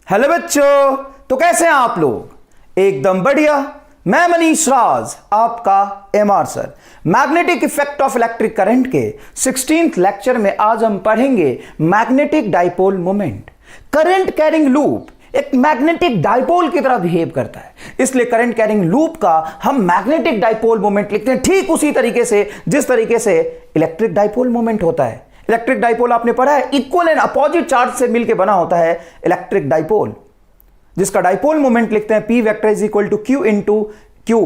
Hello बच्चों, तो कैसे हैं आप लोग? एकदम बढ़िया। मैं मनीष राज, आपका MR sir. Magnetic effect of electric current के 16th लेक्चर में आज हम पढ़ेंगे magnetic dipole moment. Current carrying loop एक मैग्नेटिक डाइपोल की तरह बिहेव करता है, इसलिए करंट कैरिंग लूप का हम मैग्नेटिक डाइपोल मोमेंट लिखते हैं, ठीक उसी तरीके से जिस तरीके से इलेक्ट्रिक डाइपोल मोमेंट होता है। इलेक्ट्रिक डाइपोल आपने पढ़ा है, इक्वल एंड अपोजिट चार्ज से मिलकर बना होता है इलेक्ट्रिक डाइपोल, जिसका डाइपोल मोमेंट लिखते हैं P vector is equal to Q into Q,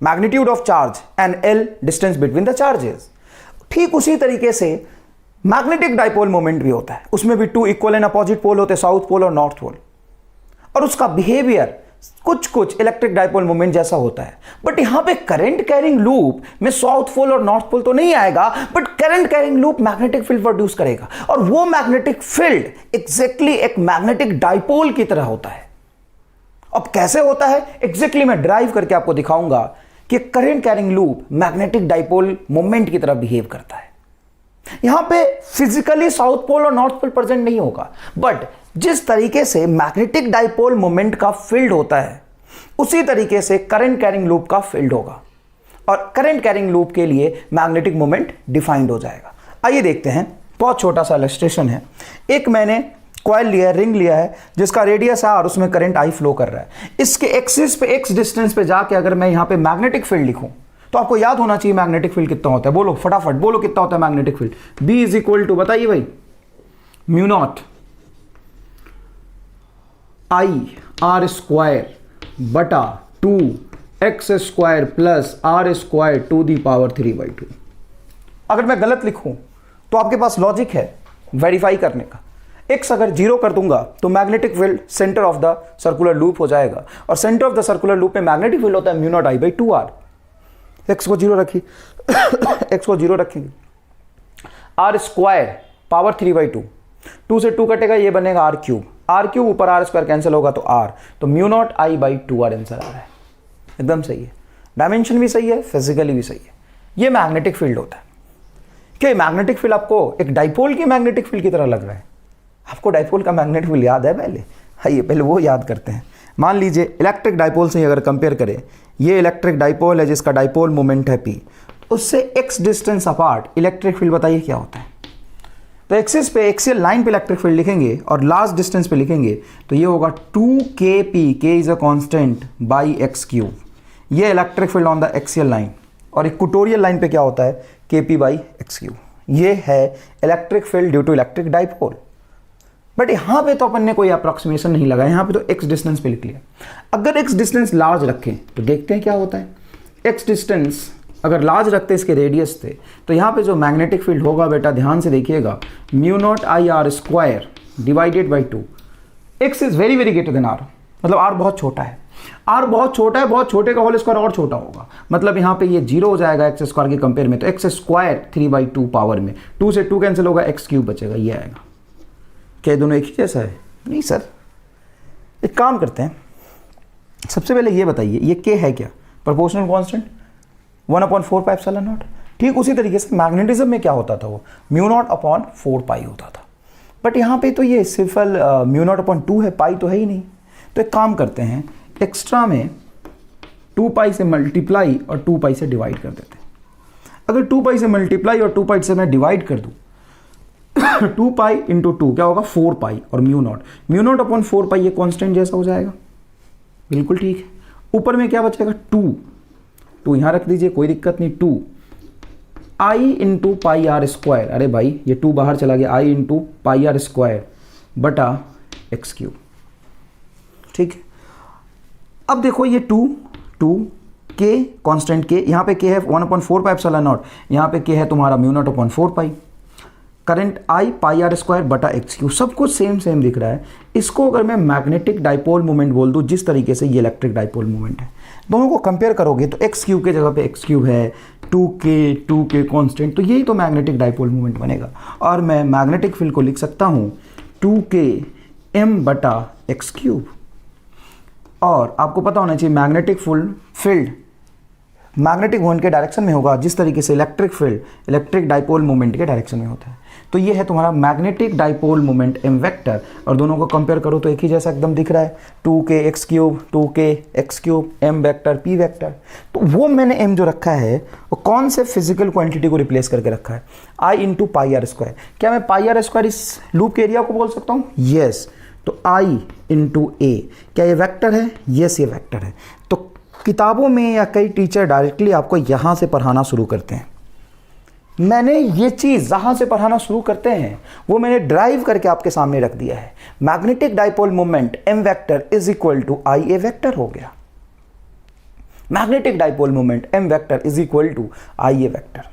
magnitude of charge, and L distance between the charges. ठीक उसी तरीके से मैग्नेटिक डाइपोल मोमेंट भी होता है, उसमें भी two equal and opposite pole होते हैं, साउथ पोल और नॉर्थ पोल, और उसका बिहेवियर कुछ इलेक्ट्रिक डाइपोल मोमेंट जैसा होता है। बट यहां पे करंट कैरिंग लूप में साउथ पोल और नॉर्थ पोल तो नहीं आएगा, but current carrying loop magnetic field produce करेगा, और वो मैग्नेटिक फील्ड एग्जैक्टली एक मैग्नेटिक डाइपोल की तरह होता है। अब कैसे होता है एग्जैक्टली मैं ड्राइव करके आपको दिखाऊंगा कि current carrying loop magnetic dipole moment की तरह बिहेव करता है। यहां पे फिजिकली साउथ पोल और नॉर्थ पोल प्रेजेंट नहीं होगा, बट जिस तरीके से मैग्नेटिक डाइपोल मोमेंट का फील्ड होता है उसी तरीके से करंट कैरिंग लूप का फील्ड होगा, और करंट कैरिंग लूप के लिए मैग्नेटिक मोमेंट डिफाइंड हो जाएगा। आइए देखते हैं, बहुत छोटा सा इलस्ट्रेशन है। एक मैंने कॉइल लिया है, रिंग लिया है, जिसका रेडियस है और उसमें करंट आई फ्लो कर रहा है। इसके एक्सिस पे एक्स डिस्टेंस पे जाके अगर मैं यहां पे मैग्नेटिक फील्ड लिखूं तो आपको याद होना चाहिए मैग्नेटिक फील्ड कितना होता है। बोलो फटाफट, बोलो कितना होता है magnetic field? B is equal to, बताइए भाई, mu naught I r square बटा 2x square plus r square to the power 3/2। अगर मैं गलत लिखूं तो आपके पास लॉजिक है वेरीफाई करने का। x अगर 0 कर दूंगा तो magnetic field centre of the circular loop हो जाएगा, और centre of the circular loop में मैग्नेटिक फील्ड होता है म्यू नॉट I/2r। x को 0 रखिए x को 0 रखेंगे, आर स्क्वायर पावर 3/2, 2 से 2 कटेगा, ये बनेगा आर क्यूब ऊपर आर स्क्वायर कैंसिल होगा तो r, तो म्यू नॉट I/2r आंसर आ रहा है। एकदम सही है, डायमेंशन भी सही है, फिजिकली भी सही है। ये मैग्नेटिक फील्ड होता है। क्या मैग्नेटिक फील्ड आपको एक डाइपोल की मैग्नेटिक फील्ड की तरह लग रहा है? आपको डाइपोल का मैग्नेटिक फील्ड याद है? आइए पहले वो याद करते हैं। मान लीजिए इलेक्ट्रिक डाइपोल से अगर कंपेयर करें, ये इलेक्ट्रिक डाइपोल है जिसका डाइपोल मोमेंट है P, उससे x distance apart electric field बताइए क्या होता है? तो एक्सिस पे एक्सियल लाइन पे इलेक्ट्रिक फील्ड लिखेंगे और लास्ट डिस्टेंस पे लिखेंगे तो ये होगा 2kp, k is a constant, by x cube. ये electric field on the axial line, और इक्वेटोरियल लाइन पे क्या होता है? kp by x cube. ये है electric field due to electric dipole. But यहाँ पे तो अपन ने कोई अप्रॉक्सीमेशन नहीं लगाया, यहाँ पे तो x डिस्टेंस पे लिख लिया। अगर x डिस्टेंस लार्ज रखें तो देखते हैं क्या होता है। x डिस्टेंस अगर लार्ज रखते इसके रेडियस थे तो यहाँ पे जो मैग्नेटिक फील्ड होगा, बेटा ध्यान से देखिएगा, mu naught IR square divided by 2। x is very very greater than r, मतलब r बहुत छोटा है। r बहुत छोटा है, बहुत छोटे का होल स्क्वायर और छोटा होगा, मतलब यहाँ पे ये 0 हो जाएगा x स्क्वायर के कंपेयर में, तो x स्क्वायर 3/2 पावर में 2 से 2 कैंसिल होगा, x क्यूब बचेगा, ये आएगा। क्या दोनों एक ही जैसा है? नहीं सर। एक काम करते हैं, सबसे पहले ये बताइए ये k है क्या? Proportional constant 1/4πε0। ठीक उसी तरीके से मैग्नेटिज्म में क्या होता था? वो म्यू नॉट अपॉन 4π होता था। बट यहाँ पे तो ये सिर्फ म्यू नॉट अपॉन 2 है, पाई तो है ही नहीं। तो एक काम करते हैं, एक्स्ट्रा में 2π से मल्टीप्लाई और 2π से डिवाइड कर देते हैं। अगर 2π से मल्टीप्लाई और 2π से मैं डिवाइड कर दूँ 2π इंटू 2 क्या होगा? 4π, और म्यू नॉट अपॉन 4π, ये कांस्टेंट जैसा हो जाएगा। बिल्कुल ठीक है। ऊपर में क्या बचेगा? 2 यहाँ रख दीजिए, कोई दिक्कत नहीं। 2 I into pi r square, अरे भाई ये 2 बाहर चला गया, I into pi r square बटा x क्यूब। ठीक है। अब देखो ये 2 k कांस्टेंट k, यहाँ पे k है 1/4πε0, यहाँ पे k है तुम्हारा mu not upon 4π। Current I pi r square बटा x क्यूब, सब कुछ सेम दिख रहा है। इसको अगर मैं मैग्नेटिक डाइपोल मोमेंट बोल दूं, जिस तरीके से ये इलेक्ट्रिक डाइपोल मोमेंट है, दोनों को कंपेयर करोगे तो x क्यूब के जगह पे x क्यूब है, 2k कांस्टेंट, तो यही तो मैग्नेटिक डाइपोल मोमेंट बनेगा। और मैं मैग्नेटिक फील्ड को लिख सकता हूँ 2k m बटा x क्यूब। और आपको पता होना चाहिए मैग्नेटिक फील्ड मैग्नेटिक मोमेंट के डायरेक्शन में होगा जिस तरीके से electric field electric dipole moment के डायरेक्शन में होता है। तो ये है तुम्हारा magnetic dipole moment m vector, और दोनों को कंपेयर करो तो एक ही जैसा एकदम दिख रहा है, 2kx3 2kx3 m vector p vector. तो वो मैंने m जो रखा है वो कौन से फिजिकल क्वांटिटी को रिप्लेस करके रखा है, I into pi r square. क्या मैं पाई आर स्क्वायर इस लूप के एरिया को बोल सकता हूँ? यस। तो I इंटू ए, क्या ये वेक्टर है? यस ये वेक्टर है। तो किताबों में या कई टीचर डायरेक्टली आपको यहाँ से पढ़ाना शुरू करते हैं, मैंने ये चीज़ जहाँ से पढ़ाना शुरू करते हैं वो मैंने ड्राइव करके आपके सामने रख दिया है। Magnetic dipole moment m vector is equal to I a vector हो गया। Magnetic dipole moment m vector is equal to I a vector.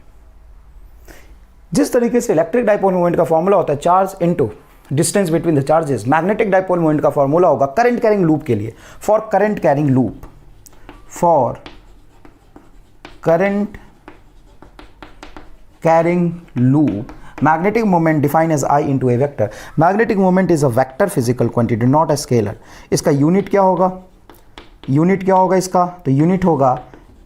जिस तरीके से इलेक्ट्रिक डाइपोल मोमेंट का फॉर्मूला होता है charge into distance between the charges, magnetic dipole moment का formula होगा करंट कैरिंग लूप के लिए, for current carrying loop, for current carrying loop, magnetic moment defined as I into a vector। magnetic moment is a vector physical quantity not a scalar। इसका unit क्या होगा? Unit क्या होगा इसका? तो unit होगा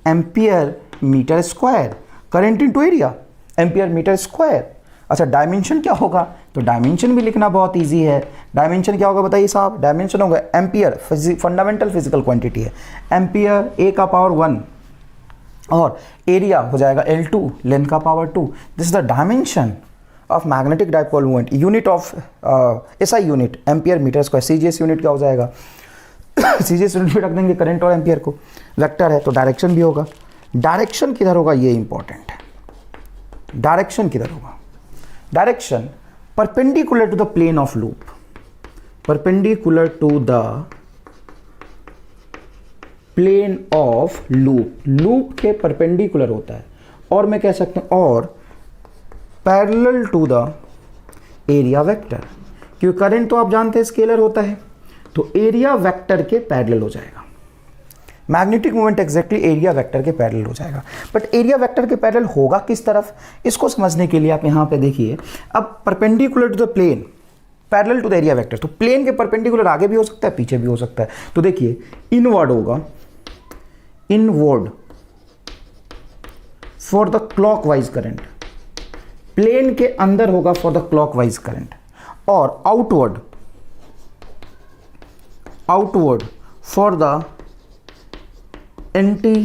ampere metre square, current into area, ampere metre square. अच्छा dimension क्या होगा? तो डायमेंशन भी लिखना बहुत इजी है। डायमेंशन क्या होगा बताइए साहब? डायमेंशन होगा एम्पियर, फंडामेंटल फिजिकल क्वांटिटी है, एम्पियर ए का पावर 1 और एरिया हो जाएगा L2 लेंथ का power 2। This is the dimension of magnetic dipole moment. Unit of SI unit ampere metre square. CGS unit क्या हो जाएगा? CGS यूनिट रख देंगे करंट और एम्पियर को। वेक्टर है तो डायरेक्शन भी होगा। डायरेक्शन किधर होगा ये इंपॉर्टेंट है। डायरेक्शन किधर होगा? Direction perpendicular to the plane of loop, perpendicular to the plane of loop, loop के परपेंडिकुलर होता है, और मैं कह सकता हूं और parallel to the area vector, क्योंकि करंट तो आप जानते हैं स्केलर होता है, तो एरिया वेक्टर के पैरेलल हो जाएगा। Magnetic moment exactly area vector के पैरेलल हो जाएगा। बट एरिया वेक्टर के पैरेलल होगा किस तरफ, इसको समझने के लिए आप यहां पे देखिए। अब perpendicular to the plane, parallel to the area vector, तो प्लेन के परपेंडिकुलर आगे भी हो सकता है पीछे भी हो सकता है। तो देखिए इनवर्ड होगा, inward for the clockwise current, plane के अंदर होगा फॉर द क्लॉकवाइज करंट, और outward, outward for the anti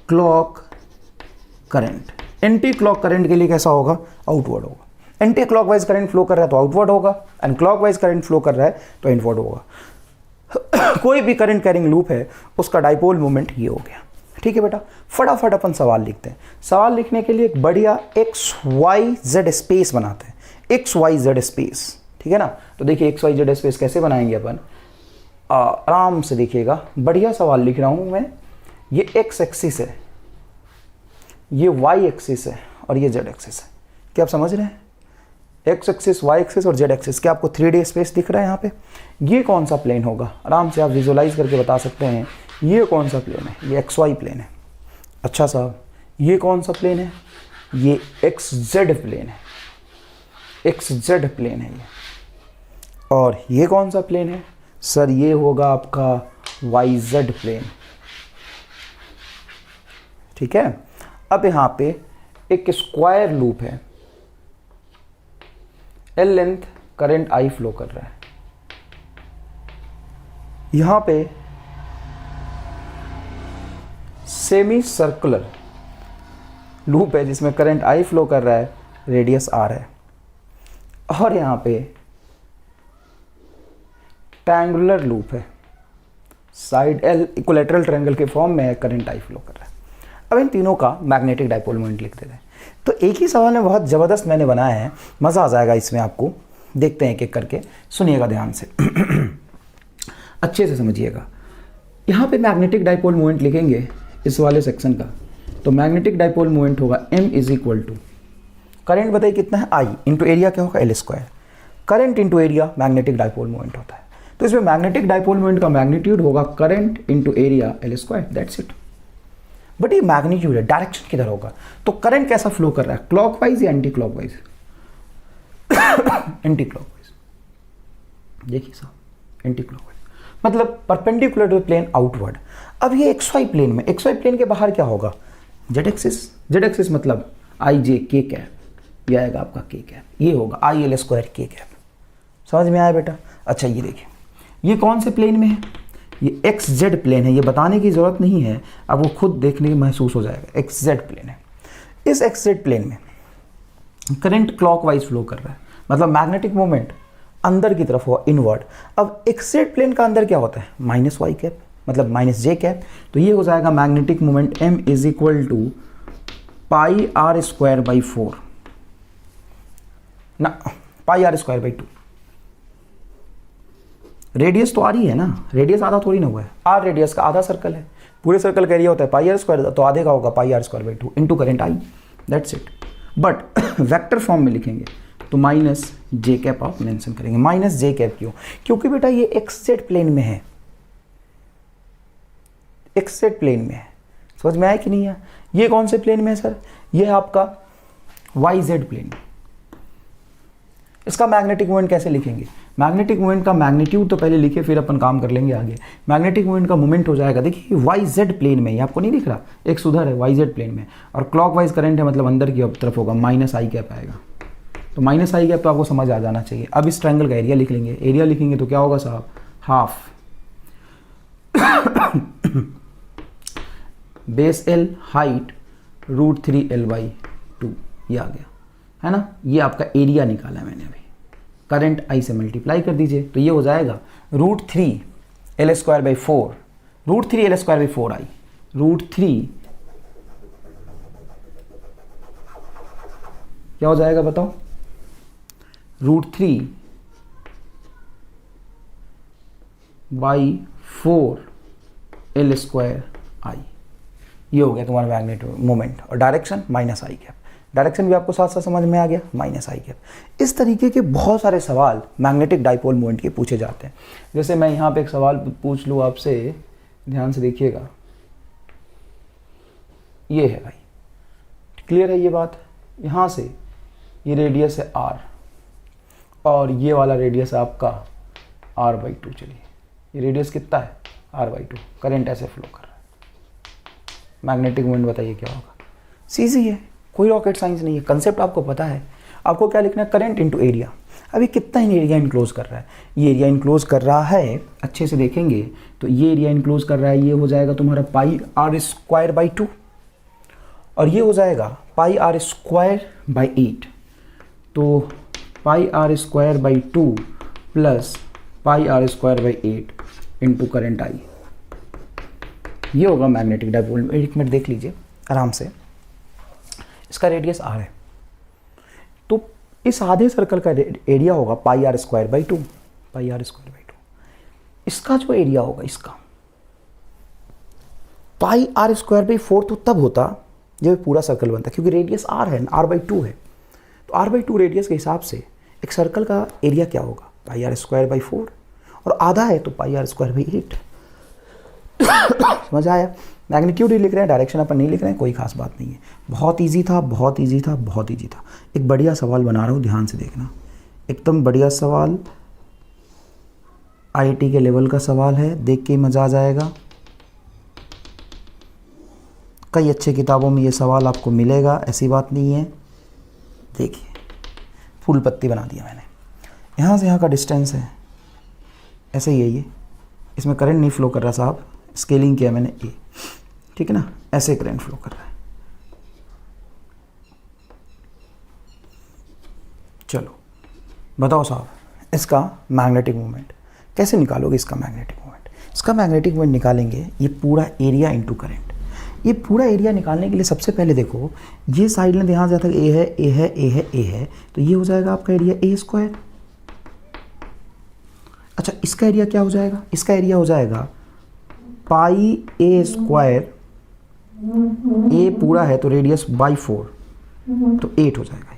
clock current. Anti clock current के लिए कैसा होगा? आउटवर्ड होगा। एंटी क्लॉकवाइज करंट फ्लो कर रहा है तो आउटवर्ड होगा, एंड क्लॉकवाइज करंट फ्लो कर रहा है तो इनवर्ड होगा। कोई भी करंट कैरिंग लूप है उसका डाइपोल मोमेंट ये हो गया। ठीक है बेटा, फटाफट अपन सवाल लिखते हैं। सवाल लिखने के लिए एक बढ़िया XYZ स्पेस बनाते हैं, XYZ स्पेस। ठीक है ना? तो देखिए XYZ स्पेस कैसे बनाएंगे अपन, आराम से देखिएगा। बढ़िया सवाल लिख रहा हूं मैं। ये X एक्सिस है, ये Y एक्सिस है, और ये Z एक्सिस है। क्या आप समझ रहे हैं? X एक्सिस, Y एक्सिस और Z एक्सिस। क्या आपको 3D स्पेस दिख रहा है यहाँ पे? ये कौन सा प्लेन होगा? आराम से आप विजुलाइज करके बता सकते हैं ये कौन सा प्लेन है। ये XY प्लेन है। अच्छा साहब, ये कौन सा प्लेन है? ये XZ प्लेन है, XZ प्लेन है ये। और ये कौन सा प्लेन है? सर ये होगा आपका YZ प्लेन। ठीक है। अब यहाँ पे एक स्क्वायर लूप है, L length current I flow कर रहा है। यहां पे सेमी सर्कुलर लूप है जिसमें करंट I फ्लो कर रहा है, रेडियस R है। और यहां पे ट्रायंगुलर लूप है, साइड L इक्विलैटरल ट्रायंगल के फॉर्म में करंट I फ्लो कर रहा है। अब इन तीनों का मैग्नेटिक डाइपोल मोमेंट लिख देते हैं। तो एक ही सवाल में बहुत ज़बरदस्त मैंने बनाया है, मज़ा आ जाएगा इसमें आपको। देखते हैं एक एक करके, सुनिएगा ध्यान से अच्छे से समझिएगा। यहाँ पे मैग्नेटिक डाइपोल मोमेंट लिखेंगे इस वाले सेक्शन का, तो मैग्नेटिक डाइपोल मोमेंट होगा m is equal to current बताइए कितना है I इंटू एरिया क्या होगा L square. Current into area magnetic dipole moment होता है, तो इसमें मैग्नेटिक डाइपोल मोमेंट का मैग्नीट्यूड होगा current into area L square, that's it. But ये मैग्नीट्यूड है, डायरेक्शन किधर होगा? तो करंट कैसा फ्लो कर रहा है, क्लॉकवाइज या एंटी क्लॉकवाइज? Anti clockwise. देखिए साहब एंटी क्लॉकवाइज मतलब परपेंडिकुलर टू प्लेन आउटवर्ड। अब ये XY प्लेन में, XY प्लेन के बाहर क्या होगा? Z axis. Z एक्सिस मतलब I J K कैप, ये आएगा आपका के कैप, ये होगा आई एल स्क्वायर के कैप। समझ में आया बेटा? अच्छा ये देखिए, ये कौन से प्लेन में है? ये एक्स जेड प्लेन है, ये बताने की ज़रूरत नहीं है, अब वो खुद देखने के महसूस हो जाएगा। एक्स जेड प्लेन है। इस एक्स जेड प्लेन में करंट क्लॉकवाइज फ्लो कर रहा है, मतलब मैग्नेटिक मोमेंट अंदर की तरफ हुआ, इनवर्ड। अब एक्स जेड प्लेन का अंदर क्या होता है? माइनस वाई कैप, मतलब माइनस जे कैप। तो ये हो जाएगा magnetic moment m is equal to pi r square by 4 ना, pi r square by 2। Radius तो आर ही है ना, रेडियस आधा थोड़ी ना हुआ है, आर रेडियस का आधा सर्कल है, पूरे सर्कल का एरिया होता है पाई आर स्क्वायर, तो आधे का होगा pi r square by 2 into current I, that's it. But vector form में लिखेंगे तो माइनस जे कैप आप मेंशन करेंगे। माइनस जे कैप क्यों? क्योंकि बेटा ये एक्स जेड प्लेन में है, एक्स जेड प्लेन में है। समझ में आया कि नहीं है? ये कौन से प्लेन में है सर? ये है आपका वाई जेड प्लेन। इसका मैग्नेटिक मोमेंट कैसे लिखेंगे? मैग्नेटिक मोमेंट का मैग्नीट्यूड तो पहले लिखे, फिर अपन काम कर लेंगे आगे। मैग्नेटिक मोमेंट का मोमेंट हो जाएगा, देखिए वाई जेड प्लेन में, ये आपको नहीं दिख रहा, एक सुधर है वाई जेड प्लेन में, और क्लॉकवाइज करंट है, मतलब अंदर की तरफ होगा, माइनस आई कैप आएगा। तो माइनस आई कैप तो आपको समझ आ जाना चाहिए। अब इस ट्रायंगल का एरिया लिख लेंगे। एरिया लिखेंगे तो क्या होगा साहब? Half base L height √3l/2, ये आ गया है ना। ये आपका एरिया निकाला है मैंने अभी, करंट आई से मल्टीप्लाई कर दीजिए तो ये हो जाएगा √3l²/4, √3l²/4i, √3 क्या हो जाएगा बताओ? √3/4l²i, ये हो गया तुम्हारा मैग्नेटिक मोमेंट। और डायरेक्शन माइनस आई कैप, डायरेक्शन भी आपको साथ साथ समझ में आ गया, माइनस आई कैप। इस तरीके के बहुत सारे सवाल मैग्नेटिक डाइपोल मोमेंट के पूछे जाते हैं। जैसे मैं यहाँ पे एक सवाल पूछ लूँ आपसे, ध्यान से देखिएगा, ये है भाई, क्लियर है ये बात? यहाँ से ये रेडियस है r, और ये वाला रेडियस है आपका r/2। चलिए ये रेडियस कितना है? r/2। करंट ऐसे फ्लो कर रहा है, मैग्नेटिक मोमेंट बताइए क्या होगा? सीधी है, कोई रॉकेट साइंस नहीं है, कंसेप्ट आपको पता है। आपको क्या लिखना है? Current into area. अभी कितना एरिया इनक्लोज कर रहा है? ये एरिया इनक्लोज कर रहा है, अच्छे से देखेंगे तो ये एरिया इनक्लोज कर रहा है, ये हो जाएगा तुम्हारा पाई आर स्क्वायर बाई 2, और ये हो जाएगा पाई आर स्क्वायर बाई 8। तो pi r square by 2 plus pi r square by 8 into current I, ये होगा मैग्नेटिक डाइपोल। एक मिनट देख लीजिए आराम से, इसका रेडियस r है, तो इस आधे सर्कल का एरिया होगा pi r square by 2, pi r square by 2। इसका जो एरिया होगा, इसका पाई आर स्क्वायर बाई 4 तो तब होता जब पूरा सर्कल बनता, क्योंकि रेडियस r है, r/2 है। तो r/2 रेडियस के हिसाब से एक सर्कल का एरिया क्या होगा? पाई आर स्क्वायर बाई 4, और आधा है तो पाई आर स्क्वायर बाई 8। समझ आया? मैग्नीट्यूड ही लिख रहे हैं, डायरेक्शन अपन नहीं लिख रहे हैं, कोई खास बात नहीं है। बहुत इजी था, बहुत इजी था, बहुत इजी था। एक बढ़िया सवाल बना रहा हूँ, ध्यान से देखना, एकदम बढ़िया सवाल, आईआईटी के लेवल का सवाल है, देख के मज़ा आ जाएगा। कई अच्छे किताबों में ये सवाल आपको मिलेगा, ऐसी बात नहीं है। देखिए फूल पत्ती बना दिया मैंने, यहाँ से यहाँ का डिस्टेंस है, ऐसे ही है ये, इसमें करंट नहीं फ्लो कर रहा साहब, स्केलिंग किया मैंने ए, ठीक है ना, ऐसे करंट फ्लो कर रहा है। चलो बताओ साहब, इसका मैग्नेटिक मोमेंट कैसे निकालोगे? इसका मैग्नेटिक मोमेंट, इसका मैग्नेटिक मोमेंट निकालेंगे, ये पूरा एरिया इंटू करंट। ये पूरा एरिया निकालने के लिए सबसे पहले देखो, ये साइड में ध्यान से तक ए है, ए है, ए है, ए है, तो ये हो जाएगा आपका एरिया ए स्क्वायर। अच्छा इसका एरिया क्या हो जाएगा? इसका एरिया हो जाएगा पाई ए स्क्वायर, ए पूरा है तो रेडियस बाई 4, तो 8 हो जाएगा,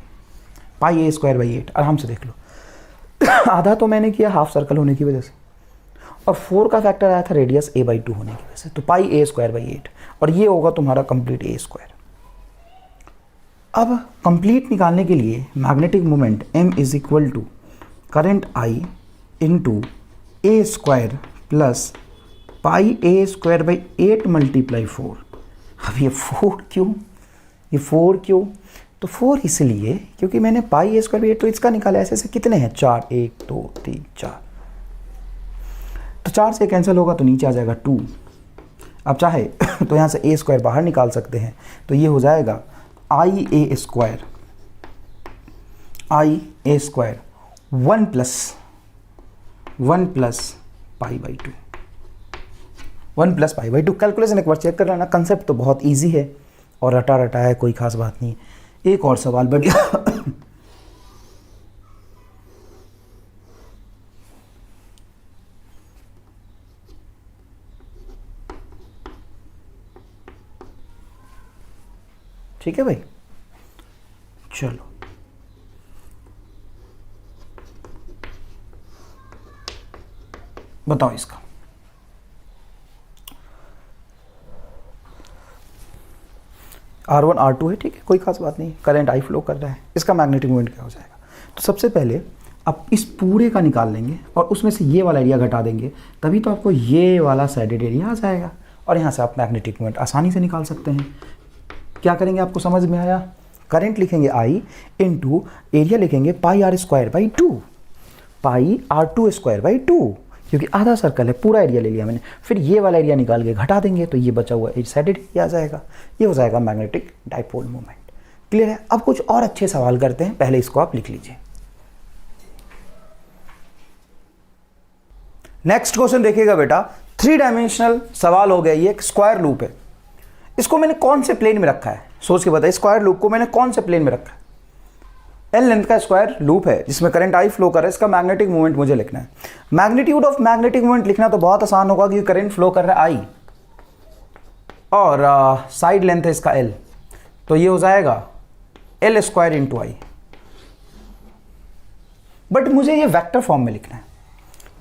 पाई ए स्क्वायर बाई 8। आराम से देख लो, आधा तो मैंने किया हाफ सर्कल होने की वजह से, और 4 का फैक्टर आया था रेडियस a बाई 2 होने की वजह से, तो पाई ए स्क्वायर बाई 8, और ये होगा तुम्हारा कंप्लीट ए स्क्वायर। अब कंप्लीट निकालने के लिए magnetic moment m is equal to current I into a square plus pi a square by 8 multiply 4। अब ये 4 क्यों? ये 4 क्यों? तो 4 इसलिए क्योंकि मैंने पाई a स्क्वायर बी 8 तो इसका निकाला, ऐसे ऐसे कितने हैं 4, 1 2 3 4, तो 4 से कैंसिल होगा तो नीचे आ जाएगा 2। अब चाहे तो यहाँ से a स्क्वायर बाहर निकाल सकते हैं, तो ये हो जाएगा I A square 1 plus pi by 2, 1 plus pi by 2। Calculation एक बार चेक कर लेना, कंसेप्ट तो बहुत इजी है और रटा रटा है, कोई खास बात नहीं। एक और सवाल बढ़िया ठीक है भाई, चलो बताओ इसका। R1 R2 है, ठीक है, कोई खास बात नहीं, करंट आई फ्लो कर रहा है, इसका मैग्नेटिक मोमेंट क्या हो जाएगा। तो सबसे पहले आप इस पूरे का निकाल लेंगे और उसमें से ये वाला एरिया घटा देंगे, तभी तो आपको ये वाला साइडेड एरिया आ जाएगा और यहाँ से आप मैग्नेटिक मोमेंट आसानी से निकाल सकते हैं। क्या करेंगे, आपको समझ में आया, करंट लिखेंगे I इंटू एरिया लिखेंगे पाई R square by 2, pi R2 square by 2, क्योंकि आधा सर्कल है, पूरा एरिया ले लिया मैंने। फिर ये वाला एरिया निकाल के घटा देंगे तो ये बचा हुआ साइडेड एरिया आ जाएगा, ये हो जाएगा मैग्नेटिक डाइपोल मोमेंट। क्लियर है। अब कुछ और अच्छे सवाल करते हैं, पहले इसको आप लिख लीजिए। नेक्स्ट क्वेश्चन देखिएगा बेटा, 3 डायमेंशनल सवाल हो गया। ये एक स्क्वायर लूप है, इसको मैंने कौन से प्लेन में रखा है, सोच के बताइए। स्क्वायर लूप को मैंने कौन से प्लेन में रखा है, एल लेंथ का स्क्वायर लूप है जिसमें करंट आई फ्लो कर रहा है, इसका मैग्नेटिक मोमेंट मुझे लिखना है। मैग्नीट्यूड ऑफ मैग्नेटिक मोमेंट लिखना तो बहुत आसान होगा क्योंकि करंट फ्लो कर रहा है आई और साइड लेंथ है इसका एल, तो ये हो जाएगा L square into I. But मुझे ये वेक्टर फॉर्म में लिखना है,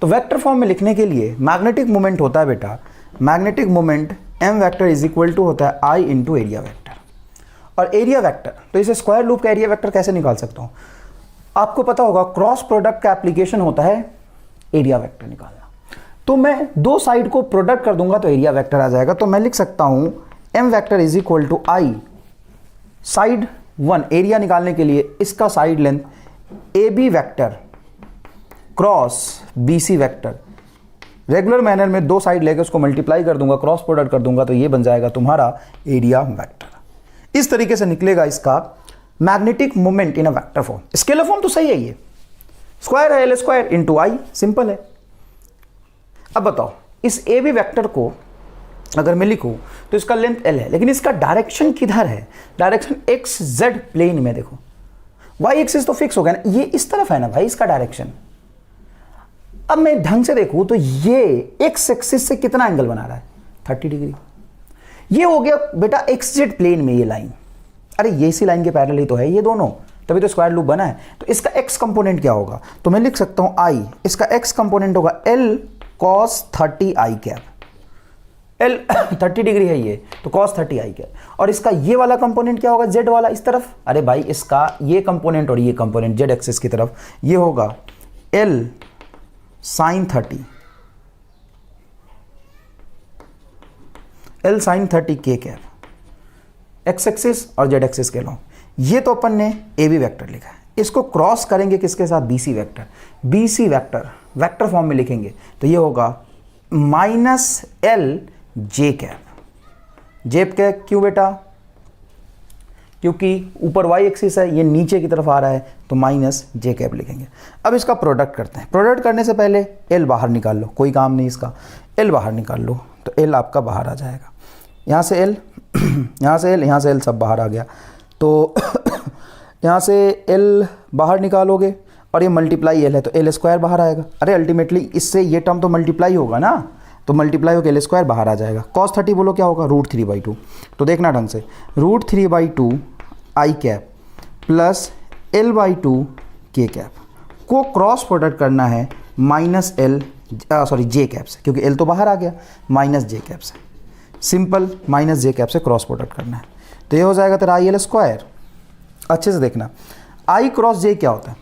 तो वेक्टर फॉर्म में लिखने के लिए मैग्नेटिक मोमेंट होता है बेटा, magnetic moment m vector is equal to होता है आई इंटू एरिया वेक्टर। और एरिया वेक्टर, तो इसे स्क्वायर लूप का एरिया वेक्टर कैसे निकाल सकता हूं, आपको पता होगा क्रॉस प्रोडक्ट का एप्लीकेशन होता है एरिया वेक्टर निकालना। तो मैं दो साइड को प्रोडक्ट कर दूंगा तो एरिया वेक्टर आ जाएगा। तो मैं लिख सकता हूं m vector is equal to i side 1, area निकालने के लिए इसका side length a b vector cross b c vector. Regular manner में दो साइड लेकर उसको मल्टीप्लाई कर दूंगा, क्रॉस प्रोडक्ट कर दूंगा, तो ये बन जाएगा तुम्हारा एरिया वेक्टर। इस तरीके से निकलेगा इसका magnetic moment in a vector form. Scalar form तो सही है, ये स्क्वायर है एल स्क्वायर इंटू आई, सिंपल है। अब बताओ इस ए बी वैक्टर को अगर मैं लिखूं तो इसका लेंथ एल है, लेकिन इसका डायरेक्शन किधर है, डायरेक्शन एक्स जेड प्लेन में। देखो वाई एक्सिस तो फिक्स हो गया ना, ये इस तरफ है ना भाई इसका डायरेक्शन। अब मैं ढंग से देखूं तो ये एक्स एक्सिस से कितना एंगल बना रहा है, 30 डिग्री। ये हो गया बेटा एक्स जेड प्लेन में ये लाइन, अरे ये इसी लाइन के पैरेलल ही तो है ये दोनों, तभी तो स्क्वायर लूप बना है। तो इसका एक्स कंपोनेंट क्या होगा, तो मैं लिख सकता हूं आई, इसका एक्स कंपोनेंट होगा एल कॉस 30 आई कैप। एल 30 डिग्री है ये, तो कॉस 30 आई कैप। और इसका ये वाला कंपोनेंट क्या होगा, जेड वाला इस तरफ, अरे भाई इसका ये कंपोनेंट और ये कंपोनेंट जेड एक्सिस की तरफ, ये होगा एल साइन 30, एल साइन 30 के कैप, एक्स एक्सिस और जेड एक्सिस के लॉन्ग। ये तो अपन ने ए बी वेक्टर लिखा है, इसको क्रॉस करेंगे किसके साथ, b c vector. B c vector vector form में लिखेंगे तो ये होगा minus l j cap. J cap क्यों बेटा, क्योंकि ऊपर वाई एक्सिस है, ये नीचे की तरफ आ रहा है, तो माइनस जे कैप लिखेंगे। अब इसका प्रोडक्ट करते हैं। प्रोडक्ट करने से पहले एल बाहर निकाल लो, कोई काम नहीं इसका, एल बाहर निकाल लो, तो एल आपका बाहर आ जाएगा। यहाँ से एल यहाँ से एल, यहाँ से एल सब बाहर आ गया, तो यहाँ से एल बाहर निकालोगे और ये मल्टीप्लाई एल है तो एल स्क्वायर बाहर आएगा। अरे अल्टीमेटली इससे ये टर्म तो मल्टीप्लाई होगा ना, तो मल्टीप्लाई होकर एल स्क्वायर बाहर आ जाएगा। कॉस 30 बोलो क्या होगा, √3/2। तो देखना ढंग से, √3/2 आई कैप प्लस L/2 के कैप को क्रॉस प्रोडक्ट करना है माइनस एल सॉरी जे कैप से, क्योंकि एल तो बाहर आ गया, माइनस जे कैप से। सिंपल माइनस जे कैप से क्रॉस प्रोडक्ट करना है, तो ये हो जाएगा तेरा आई एल स्क्वायर। अच्छे से देखना, आई क्रॉस जे क्या होता है,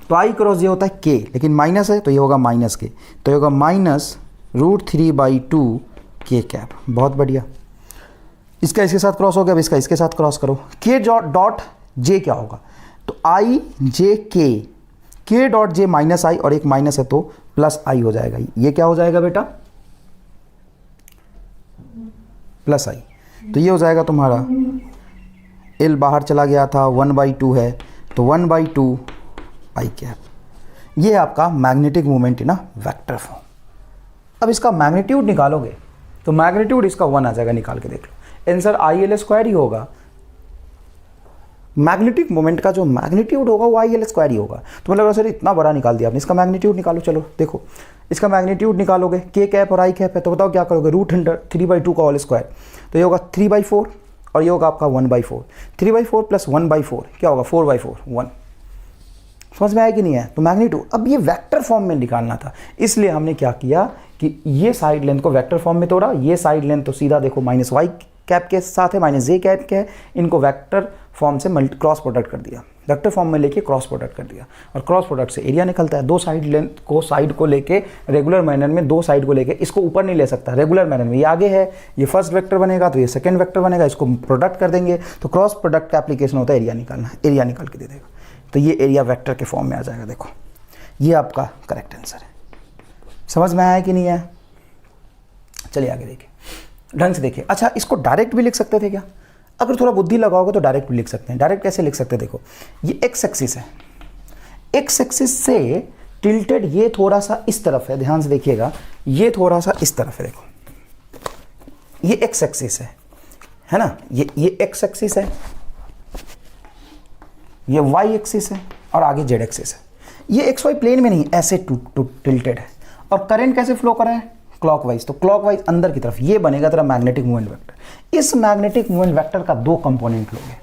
तो आई क्रॉस जे होता है के, लेकिन माइनस है तो ये होगा माइनस के, तो ये होगा माइनस √3/2 के कैप। बहुत बढ़िया, इसका इसके साथ क्रॉस हो गया, अब इसका इसके साथ क्रॉस करो। के डॉट जे क्या होगा, तो आई जे के डॉट जे माइनस आई, और एक माइनस है तो प्लस आई हो जाएगा। ये क्या हो जाएगा बेटा, प्लस आई। तो ये हो जाएगा तुम्हारा एल बाहर चला गया था, 1/2 है, तो 1/2 आई कैप। ये आपका magnetic moment in a vector form. अब इसका मैग्नीट्यूड निकालोगे तो मैग्नीट्यूड इसका 1 आ जाएगा, निकाल के देख लो। आंसर IL² ही होगा। मैग्नेटिक मोमेंट का जो मैग्नीट्यूड होगा वो IL² ही होगा। तो मतलब सर इतना बड़ा निकाल दिया आपने, इसका मैग्नीट्यूड निकालो। चलो देखो, इसका मैग्नीट्यूड निकालोगे, के कैप और आई कैप है, तो बताओ क्या करोगे, √3/2 का होल स्क्वायर, तो ये होगा 3/4 और ये होगा आपका 1/4। 3/4 प्लस 1/4 क्या होगा, 4/4, 1। समझ में आया कि नहीं है? तो मैग्नीट्यूड अब ये वेक्टर फॉर्म में निकालना था, इसलिए हमने क्या किया कि ये साइड लेंथ को वेक्टर फॉर्म में तोड़ा। ये साइड लेंथ तो सीधा देखो -y कैप के साथ है, -j कैप के है, इनको वेक्टर फॉर्म से क्रॉस प्रोडक्ट कर दिया, वेक्टर फॉर्म में लेके क्रॉस प्रोडक्ट कर दिया, और क्रॉस प्रोडक्ट से एरिया निकलता है। दो साइड लेंथ को साइड को लेके रेगुलर मैनर में, दो साइड को लेके इसको ऊपर नहीं ले सकता रेगुलर मैनर में, ये आगे है, ये फर्स्ट वेक्टर बनेगा तो ये सेकंड वेक्टर बनेगा, इसको प्रोडक्ट कर देंगे, तो क्रॉस प्रोडक्ट का एप्लीकेशन होता है एरिया निकालना, एरिया निकाल के दे देगा, तो ये एरिया वेक्टर के फॉर्म में आ जाएगा। देखो ये आपका करेक्ट आंसर है। समझ में आया कि नहीं है? चलिए आगे देखिए, ढंग से देखिए। अच्छा, इसको डायरेक्ट भी लिख सकते थे क्या? अगर थोड़ा बुद्धि लगाओगे तो डायरेक्ट भी लिख सकते हैं। डायरेक्ट कैसे लिख सकते हैं, देखो ये एक्स एक्सिस है, एक्स एक्सिस से टिल्टेड ये थोड़ा सा इस तरफ है, ध्यान से देखिएगा, ये थोड़ा सा इस तरफ है, देखो ये एक्स एक्सिस है ना, ये एक्स एक्सिस है, ये वाई एक्सिस है, और आगे जेड एक्सिस है। ये एक्स वाई प्लेन में नहीं, ऐसे टिल्टेड है। और करंट कैसे फ्लो कर रहा है, क्लॉकवाइज, तो क्लॉकवाइज अंदर की तरफ, ये बनेगा तेरा मैग्नेटिक मूवमेंट वेक्टर। इस मैग्नेटिक मूवमेंट वेक्टर का दो कंपोनेंट लोगे,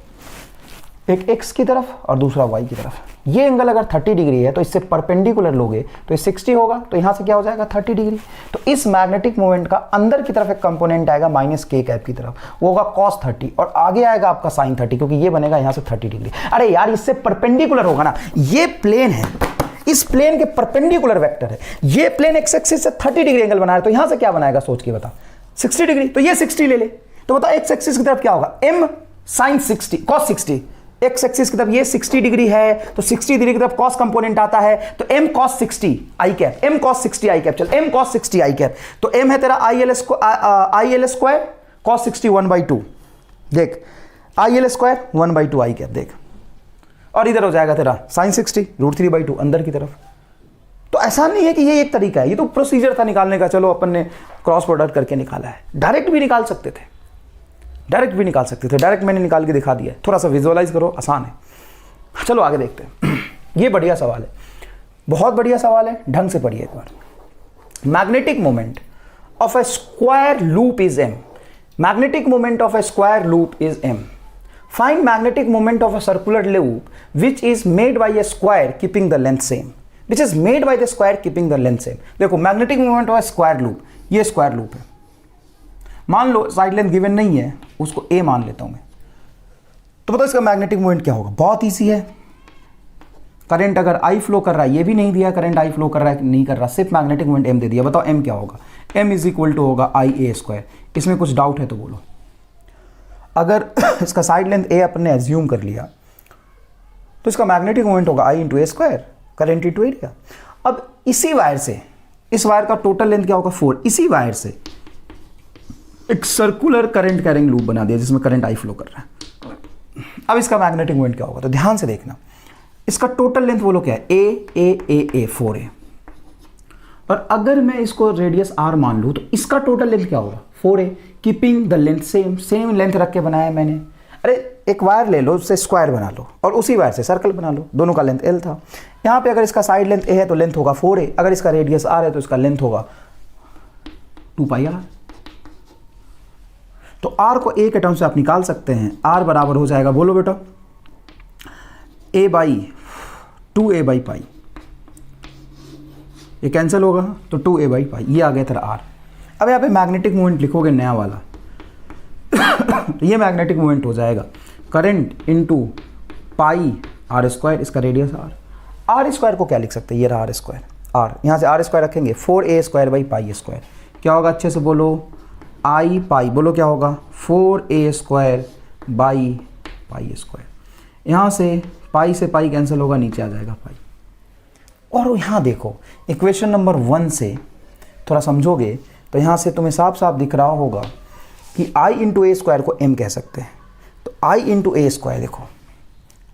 एक एक्स की तरफ और दूसरा वाई की तरफ। ये एंगल अगर 30 डिग्री है तो इससे परपेंडिकुलर लोगे तो ये 60 होगा, तो यहाँ से क्या हो जाएगा 30 डिग्री। तो इस मैग्नेटिक मूवमेंट का अंदर की तरफ एक कंपोनेंट आएगा -k कैप की तरफ, वो होगा cos 30, और आगे आएगा आपका sin 30, क्योंकि ये बनेगा यहाँ से 30 डिग्री। अरे यार इससे परपेंडिकुलर होगा ना, ये प्लेन है, इस प्लेन के परपेंडिकुलर वेक्टर है, ये प्लेन एक्स एक्सिस से 30 डिग्री एंगल बना रहा है, तो यहाँ से क्या बनाएगा सोच के बता, 60 डिग्री। तो ये 60 ले ले, तो बता एक्स एक्सिस की तरफ क्या होगा, m sin 60 cos 60, x axis की तरफ ये 60 डिग्री है, तो 60 डिग्री की तरफ cos कंपोनेंट आता है, तो m cos 60 आई कैप, m cos 60 आई कैप, चल m cos 60 आई कैप, तो m है तेरा IL² cos 60 1/2, देख IL² 1/2 आई कैप, देख, और इधर हो जाएगा तेरा sin 60 √3/2 अंदर की तरफ। तो ऐसा नहीं है कि ये एक तरीका है, ये तो प्रोसीजर था निकालने का, चलो अपन ने क्रॉस प्रोडक्ट करके निकाला है। डायरेक्ट भी निकाल सकते थे, डायरेक्ट भी निकाल सकते थे, डायरेक्ट मैंने निकाल के दिखा दिया है, थोड़ा सा विजुअलाइज करो, आसान है। चलो आगे देखते हैं। ये बढ़िया सवाल है, बहुत बढ़िया सवाल है, ढंग से पढ़िए एक बार। Magnetic moment of a square loop is m, magnetic moment of a square loop is m। Find magnetic moment of a circular loop which is made by a square keeping the length same, which is made by the square keeping the length same. देखो magnetic moment of a square loop, ये square loop है, मान लो side length given नहीं है, उसको a मान लेता हूं मैं, तो बताओ इसका मैग्नेटिक मोमेंट क्या होगा। बहुत इजी है, करंट अगर I फ्लो कर रहा है, ये भी नहीं दिया करंट I फ्लो कर रहा है नहीं कर रहा, सिर्फ मैग्नेटिक मोमेंट m दे दिया, बताओ m क्या होगा, m इज इक्वल टू होगा IA²। इसमें कुछ डाउट है तो बोलो। अगर इसका साइड लेंथ a अपन ने एज्यूम कर लिया तो इसका मैग्नेटिक मोमेंट होगा I × A², करंट × एरिया। अब इसी वायर से, इस वायर का टोटल लेंथ क्या होगा 4, इसी वायर से एक सर्कुलर करंट कैरिंग लूप बना दिया जिसमें करंट I फ्लो कर रहा है। अब इसका मैग्नेटिक मोमेंट क्या होगा, तो ध्यान से देखना, इसका टोटल लेंथ बोलो क्या है, a 4a, और अगर मैं इसको रेडियस r मान लूँ तो इसका टोटल लेंथ क्या होगा 4a, keeping the length same, same length रख के बनाया मैंने। अरे एक वायर ले लो, उससे स्क्वायर बना लो, और उसी वायर से सर्कल बना लो, दोनों का लेंथ l था। यहाँ पे अगर इसका साइड लेंथ a है तो लेंथ होगा 4a, अगर इसका रेडियस r है तो इसका लेंथ होगा 2πr। तो r को a के टर्म से आप निकाल सकते हैं, r बराबर हो जाएगा, बोलो बेटा, a/2a/π, ये कैंसिल होगा तो 2a/π, ये आ गया तेरा r। अब यहाँ पे मैग्नेटिक मोमेंट लिखोगे नया वाला, तो ये मैग्नेटिक मोमेंट हो जाएगा करंट इनटू पाई r², इसका रेडियस r² को क्या लिख सकते हैं, ये रहा r², r यहाँ से r² रखेंगे 4a²/π², क्या होगा अच्छे से बोलो, I पाई, बोलो क्या होगा 4a²/π²। यहाँ से पाई कैंसिल होगा, नीचे आ जाएगा पाई। और यहाँ देखो इक्वेशन नंबर 1 से थोड़ा समझोगे तो यहाँ से तुम्हें साफ साफ दिख रहा होगा कि i इंटू ए स्क्वायर को m कह सकते हैं। तो i इंटू ए स्क्वायर, देखो